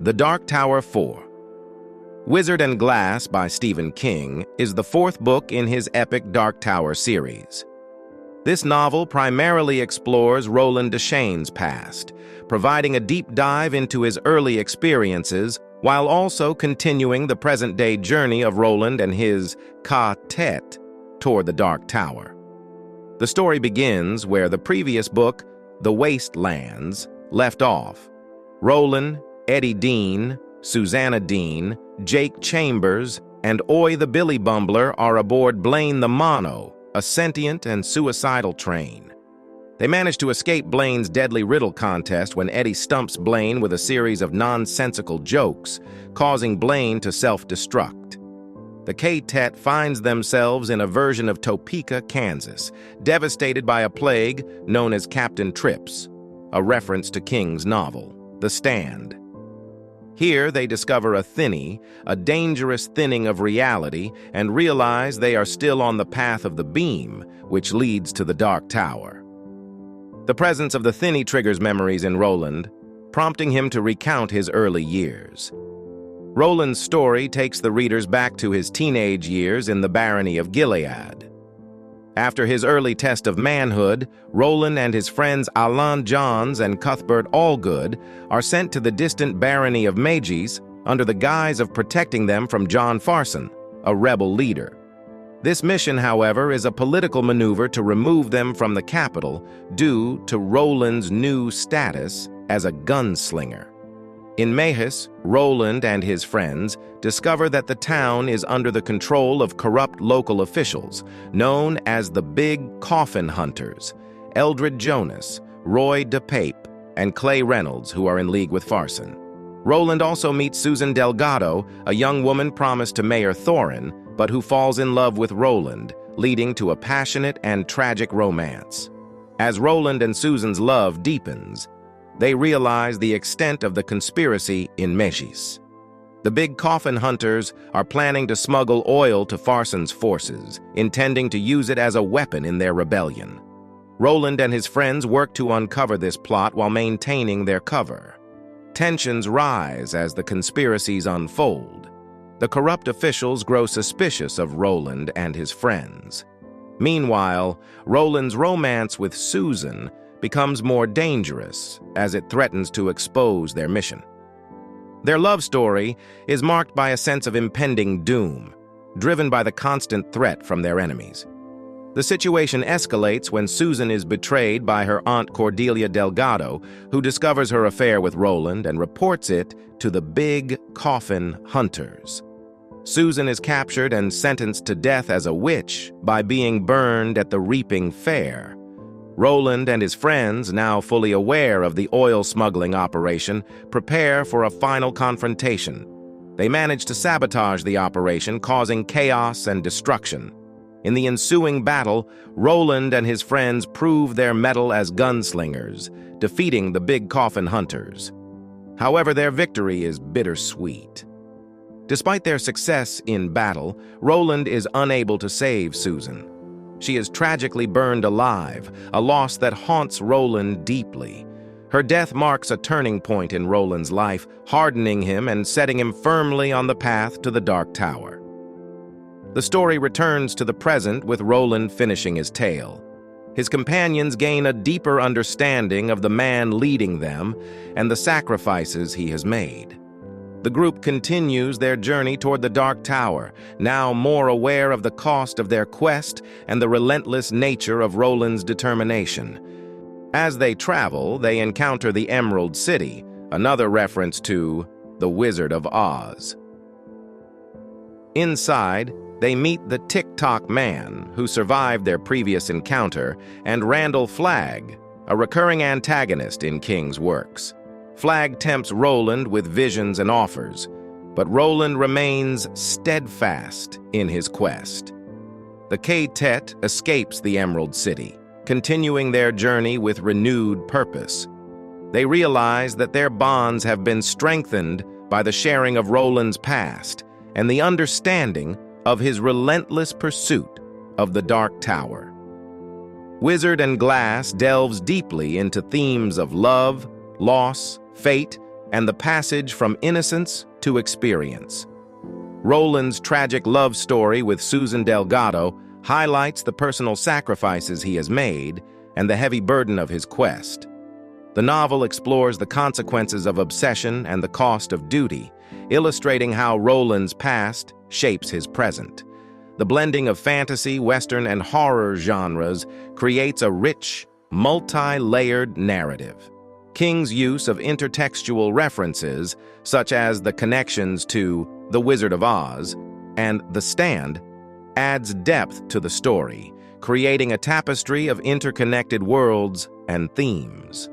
The Dark Tower 4. Wizard and Glass by Stephen King is the fourth book in his epic Dark Tower series. This novel primarily explores Roland Deschain's past, providing a deep dive into his early experiences while also continuing the present-day journey of Roland and his Ka-Tet toward the Dark Tower. The story begins where the previous book, The Wastelands, left off. Roland, Eddie Dean, Susanna Dean, Jake Chambers, and Oi the Billy Bumbler are aboard Blaine the Mono, a sentient and suicidal train. They manage to escape Blaine's deadly riddle contest when Eddie stumps Blaine with a series of nonsensical jokes, causing Blaine to self-destruct. The Ka-Tet finds themselves in a version of Topeka, Kansas, devastated by a plague known as Captain Trips, a reference to King's novel, The Stand. Here they discover a thinny, a dangerous thinning of reality, and realize they are still on the path of the beam, which leads to the Dark Tower. The presence of the thinny triggers memories in Roland, prompting him to recount his early years. Roland's story takes the readers back to his teenage years in the barony of Gilead. After his early test of manhood, Roland and his friends Alan Johns and Cuthbert Allgood are sent to the distant barony of Mejis under the guise of protecting them from John Farson, a rebel leader. This mission, however, is a political maneuver to remove them from the capital due to Roland's new status as a gunslinger. In Mejis, Roland and his friends discover that the town is under the control of corrupt local officials, known as the Big Coffin Hunters, Eldred Jonas, Roy DePape, and Clay Reynolds, who are in league with Farson. Roland also meets Susan Delgado, a young woman promised to Mayor Thorin, but who falls in love with Roland, leading to a passionate and tragic romance. As Roland and Susan's love deepens, they realize the extent of the conspiracy in Mejis. The Big Coffin Hunters are planning to smuggle oil to Farson's forces, intending to use it as a weapon in their rebellion. Roland and his friends work to uncover this plot while maintaining their cover. Tensions rise as the conspiracies unfold. The corrupt officials grow suspicious of Roland and his friends. Meanwhile, Roland's romance with Susan becomes more dangerous as it threatens to expose their mission. Their love story is marked by a sense of impending doom, driven by the constant threat from their enemies. The situation escalates when Susan is betrayed by her aunt Cordelia Delgado, who discovers her affair with Roland and reports it to the Big Coffin Hunters. Susan is captured and sentenced to death as a witch by being burned at the reaping fair. Roland and his friends, now fully aware of the oil smuggling operation, prepare for a final confrontation. They manage to sabotage the operation, causing chaos and destruction. In the ensuing battle, Roland and his friends prove their mettle as gunslingers, defeating the Big Coffin Hunters. However, their victory is bittersweet. Despite their success in battle, Roland is unable to save Susan. She is tragically burned alive, a loss that haunts Roland deeply. Her death marks a turning point in Roland's life, hardening him and setting him firmly on the path to the Dark Tower. The story returns to the present with Roland finishing his tale. His companions gain a deeper understanding of the man leading them and the sacrifices he has made. The group continues their journey toward the Dark Tower, now more aware of the cost of their quest and the relentless nature of Roland's determination. As they travel, they encounter the Emerald City, another reference to the Wizard of Oz. Inside, they meet the Tick-Tock Man, who survived their previous encounter, and Randall Flagg, a recurring antagonist in King's works. Flagg tempts Roland with visions and offers, but Roland remains steadfast in his quest. The Ka-Tet escapes the Emerald City, continuing their journey with renewed purpose. They realize that their bonds have been strengthened by the sharing of Roland's past and the understanding of his relentless pursuit of the Dark Tower. Wizard and Glass delves deeply into themes of love, loss, fate, and the passage from innocence to experience. Roland's tragic love story with Susan Delgado highlights the personal sacrifices he has made and the heavy burden of his quest. The novel explores the consequences of obsession and the cost of duty, illustrating how Roland's past shapes his present. The blending of fantasy, western, and horror genres creates a rich, multi-layered narrative. King's use of intertextual references, such as the connections to The Wizard of Oz and The Stand, adds depth to the story, creating a tapestry of interconnected worlds and themes.